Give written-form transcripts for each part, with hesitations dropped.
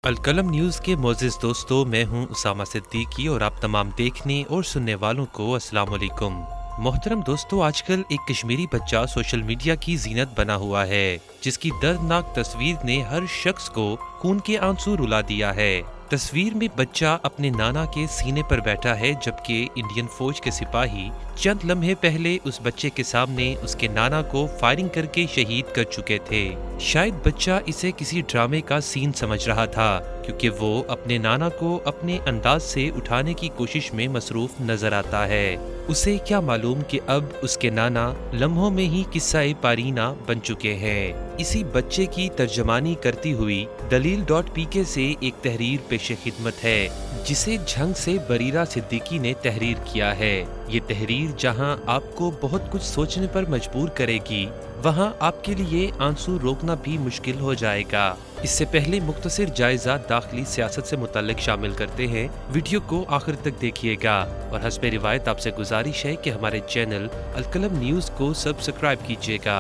अलकलम news के मोअज़्ज़िज़ दोस्तों, मैं हूं उसामा सिद्दीकी और आप तमाम देखने और सुनने वालों को अस्सलाम वालेकुम। मोहतरम दोस्तों, आजकल एक कश्मीरी बच्चा सोशल मीडिया की जीनत बना हुआ है, जिसकी दर्दनाक तस्वीर ने हर शख्स को खून के आंसू रुला दिया है। तस्वीर में बच्चा अपने नाना के सीने पर बैठा है, जबकि इंडियन फौज के सिपाही चंद लम्हे पहले उस बच्चे के सामने उसके नाना को फायरिंग करके शहीद कर चुके थे। शायद बच्चा इसे किसी ड्रामे का सीन समझ रहा था, क्योंकि वो अपने नाना को अपने अंदाज से उठाने की कोशिश में मसरूफ नजर आता है। उसे क्या मालूम कि अब उसके नाना लम्हों में ही किस्सा-ए पारीना बन चुके हैं। इसी बच्चे की तर्जमानी करती हुई दलील.pk से एक तहरीर पेशे खिदमत है, जिसे झंग से बरीरा सिद्दीकी ने तहरीर किया है। ये तहरीर जहां आपको बहुत कुछ सोचने पर मजबूर करेगी, वहां आपके लिए आंसू रोकना भी मुश्किल हो जाएगा। इससे पहले मुख्तसर जायजा दाखिली सियासत से मुताल्लिक शामिल करते हैं। वीडियो को आखिर तक देखिएगा और हस्बे रिवायत आपसे गुजारिश है कि हमारे चैनल अलकलम न्यूज़ को सब्सक्राइब कीजिएगा।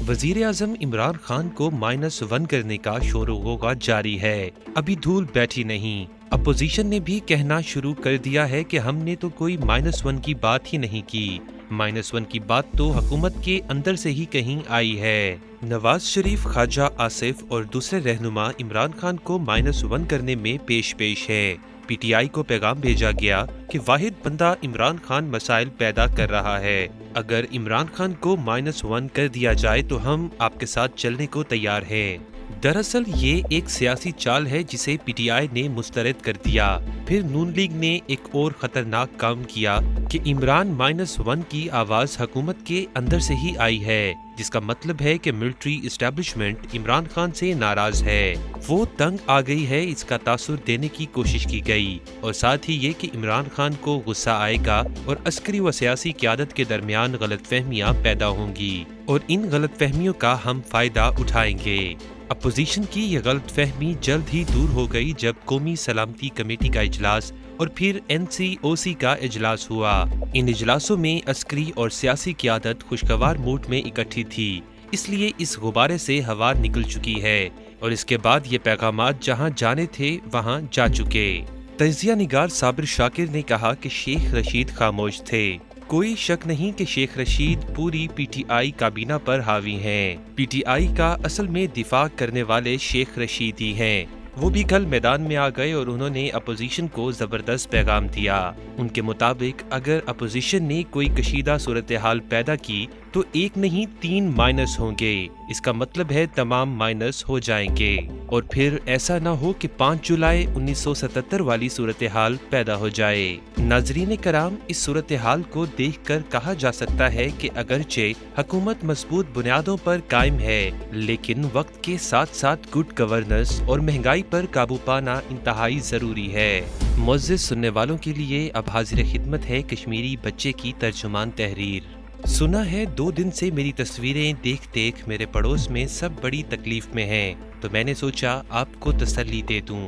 वजीर आजम इमरान खान को -1 करने का शोरगुल जारी है, अभी धूल बैठी नहीं। अपोजिशन ने भी कहना शुरू कर दिया है कि हमने तो कोई -1 की बात ही नहीं की। -1 की बात तो हुकूमत के अंदर से ही कहीं आई है। नवाज शरीफ, ख्वाजा आसिफ और दूसरे रहनुमा इमरान खान को -1 करने में पेश है। पीटीआई को पैगाम भेजा गया कि वाहिद बंदा इमरान खान मसाइल पैदा कर रहा है। अगर इमरान खान को -1 कर दिया जाए तो हम आपके साथ चलने को तैयार हैं। दरअसल ये एक सियासी चाल है जिसे पीटीआई ने मुस्तरद कर दिया। फिर नून लीग ने एक और खतरनाक काम किया कि इमरान -1 की आवाज हुकूमत के अंदर से ही आई है, जिसका मतलब है कि मिलिट्री इस्टेब्लिशमेंट इमरान खान से नाराज है, वो तंग आ गई है। इसका तासुर देने की कोशिश की गई और साथ ही ये कि इमरान खान को गुस्सा आएगा और अस्करी व सियासी क़यादत के दरमियान गलतफहमियां पैदा होंगी और इन गलतफहमियों का हम फायदा उठाएंगे। अपोजिशन की यह गलतफहमी जल्द ही दूर हो गई जब कौमी सलामती कमेटी का इजलास और फिर NCOC का इजलास हुआ। इन इजलासों में अस्करी और सियासी क़यादत खुशगवार मूड में इकट्ठी थी, इसलिए इस गुब्बारे से हवा निकल चुकी है और इसके बाद ये पैगामात जहां जाने थे वहां जा चुके। तजिया निगार साबिर शाकिर ने कहा कि शेख रशीद खामोश थे। कोई शक नहीं कि शेख रशीद पूरी पीटीआई काबीना पर हावी हैं। पीटीआई का असल में दिफा करने वाले शेख रशीद ही हैं। वो भी कल मैदान में आ गए और उन्होंने अपोजिशन को जबरदस्त पैगाम दिया। उनके मुताबिक अगर अपोजिशन ने कोई कशीदा सूरत हाल पैदा की तो एक नहीं 3 माइनस होंगे। इसका मतलब है तमाम माइनस हो जाएंगे और फिर ऐसा ना हो कि 5 जुलाई 1977 वाली सूरत हाल पैदा हो जाए। नाजरीन कराम, इस सूरत हाल को देखकर कहा जा सकता है कि अगरचे हुकूमत मजबूत बुनियादों पर कायम है, लेकिन वक्त के साथ साथ गुड गवर्नेंस और महंगाई पर काबू पाना इंतहाई जरूरी है। मुअज़्ज़िज़ सुनने वालों के लिए अब हाजिर खिदमत है कश्मीरी बच्चे की तर्जुमान तहरीर। सुना है 2 दिन से मेरी तस्वीरें देख देख मेरे पड़ोस में सब बड़ी तकलीफ में हैं, तो मैंने सोचा आपको तसल्ली दे दूं।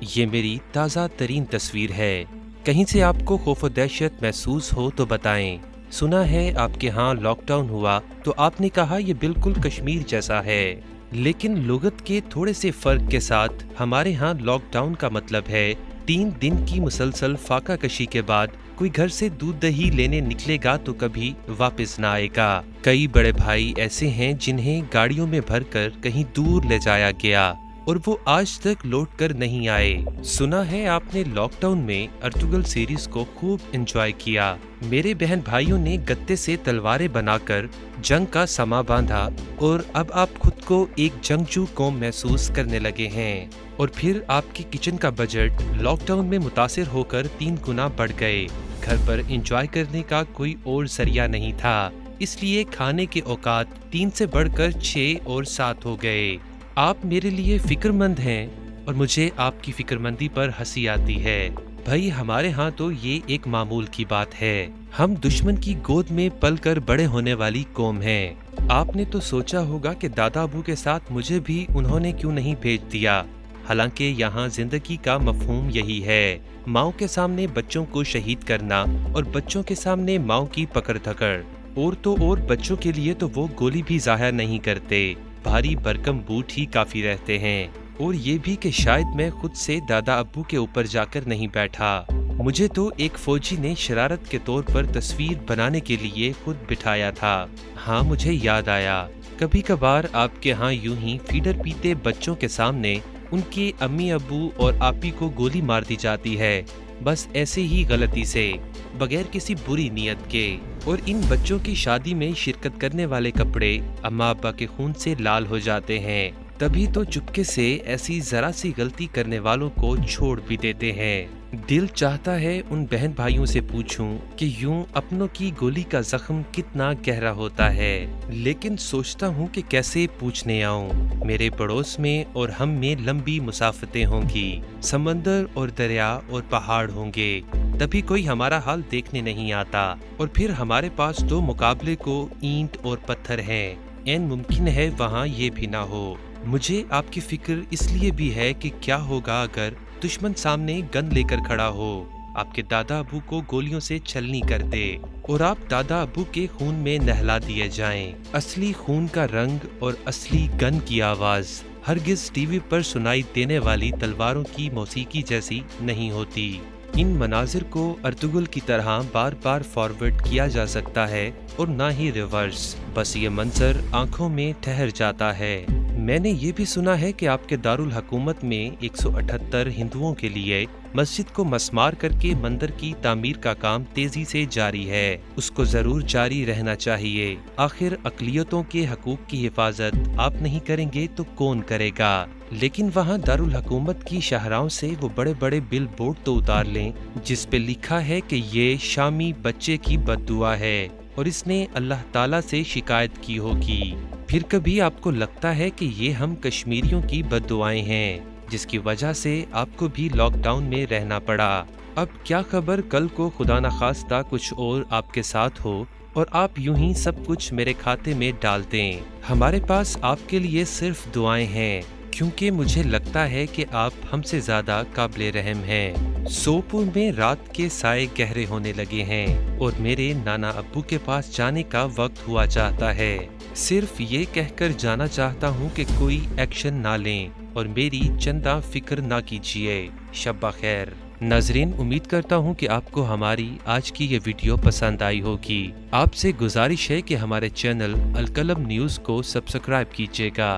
ये मेरी ताज़ा तरीन तस्वीर है। कहीं से आपको खौफ व दहशत महसूस हो तो बताएं। सुना है आपके यहाँ लॉकडाउन हुआ तो आपने कहा ये बिल्कुल कश्मीर जैसा है, लेकिन लुगत के थोड़े से फर्क के साथ हमारे यहाँ लॉकडाउन का मतलब है 3 दिन की मुसलसल फाका कशी के बाद कोई घर से दूध दही लेने निकलेगा तो कभी वापस ना आएगा। कई बड़े भाई ऐसे हैं जिन्हें गाड़ियों में भरकर कहीं दूर ले जाया गया और वो आज तक लौट कर नहीं आए। सुना है आपने लॉकडाउन में अर्तुगल सीरीज को खूब एंजॉय किया। मेरे बहन भाइयों ने गत्ते से तलवारें बनाकर जंग का समा बांधा और अब आप खुद को एक जंगजू कौम महसूस करने लगे हैं। और फिर आपके किचन का बजट लॉकडाउन में मुतासिर होकर 3 गुना बढ़ गए। घर पर एंजॉय करने का कोई और जरिया नहीं था, इसलिए खाने के औकात 3 से बढ़कर 6 और 7 हो गए। आप मेरे लिए फिक्रमंद हैं और मुझे आपकी फिक्रमंदी पर हंसी आती है। भाई, हमारे यहाँ तो ये एक मामूल की बात है। हम दुश्मन की गोद में पलकर बड़े होने वाली कौम हैं। आपने तो सोचा होगा कि दादा अबू के साथ मुझे भी उन्होंने क्यों नहीं भेज दिया। हालांकि यहाँ जिंदगी का मफहूम यही है, माओ के सामने बच्चों को शहीद करना और बच्चों के सामने माओ की पकड़ धकड़। और तो और बच्चों के लिए तो वो गोली भी जाहिर नहीं करते, भारी भरकम बूट ही काफी रहते हैं। और ये भी कि शायद मैं खुद से दादा अब्बू के ऊपर जाकर नहीं बैठा। मुझे तो एक फौजी ने शरारत के तौर पर तस्वीर बनाने के लिए खुद बिठाया था। हाँ, मुझे याद आया, कभी कभार आपके यहाँ यूं ही फीडर पीते बच्चों के सामने उनके अम्मी अब्बू और आपी को गोली मार दी जाती है, बस ऐसे ही गलती से, बगैर किसी बुरी नियत के। और इन बच्चों की शादी में शिरकत करने वाले कपड़े अम्मा अब्बा के खून से लाल हो जाते हैं, तभी तो चुपके से ऐसी जरा सी गलती करने वालों को छोड़ भी देते हैं। दिल चाहता है उन बहन भाइयों से पूछूं कि यूं अपनों की गोली का जख्म कितना गहरा होता है, लेकिन सोचता हूं कि कैसे पूछने आऊं। मेरे पड़ोस में और हम में लंबी मुसाफतें होंगी, समंदर और दरिया और पहाड़ होंगे, तभी कोई हमारा हाल देखने नहीं आता। और फिर हमारे पास तो मुकाबले को ईंट और पत्थर हैं, ऐन मुमकिन है वहाँ ये भी ना हो। मुझे आपकी फिक्र इसलिए भी है कि क्या होगा अगर दुश्मन सामने गन लेकर खड़ा हो, आपके दादा अबू को गोलियों से छलनी कर दे और आप दादा अबू के खून में नहला दिए जाएं। असली खून का रंग और असली गन की आवाज हरगिज टीवी पर सुनाई देने वाली तलवारों की मौसीकी जैसी नहीं होती। इन मनाजिर को अर्तुगुल की तरह बार बार फॉरवर्ड किया जा सकता है और ना ही रिवर्स, बस ये मंजर आंखों में ठहर जाता है। मैंने ये भी सुना है कि आपके दारुल हुकूमत में 178 हिंदुओं के लिए मस्जिद को मस्मार करके मंदिर की तामीर का काम तेजी से जारी है। उसको जरूर जारी रहना चाहिए। आखिर अकलियतों के हकूक की हिफाजत आप नहीं करेंगे तो कौन करेगा। लेकिन वहाँ दारुल हुकूमत की शाहराओं से वो बड़े बड़े बिल बोर्ड तो उतार लें जिस पे लिखा है कि ये शामी बच्चे की बद्दुआ है और इसने अल्लाह ताला से शिकायत की होगी। फिर कभी आपको लगता है कि ये हम कश्मीरियों की बद्दुआएं हैं जिसकी वजह से आपको भी लॉकडाउन में रहना पड़ा। अब क्या खबर कल को खुदा न खास्ता कुछ और आपके साथ हो और आप यूं ही सब कुछ मेरे खाते में डाल दें। हमारे पास आपके लिए सिर्फ दुआएं हैं, क्योंकि मुझे लगता है कि आप हमसे ज्यादा काबिल रहम हैं। सोपुर में रात के साए गहरे होने लगे हैं और मेरे नाना अब्बू के पास जाने का वक्त हुआ चाहता है। सिर्फ ये कहकर जाना चाहता हूँ कि कोई एक्शन ना लें और मेरी चंदा फिक्र ना कीजिए। शब्बा खैर। नाजरीन, उम्मीद करता हूँ कि आपको हमारी आज की ये वीडियो पसंद आई होगी। आपसे गुजारिश है कि हमारे चैनल अलकलम न्यूज़ को सब्सक्राइब कीजिएगा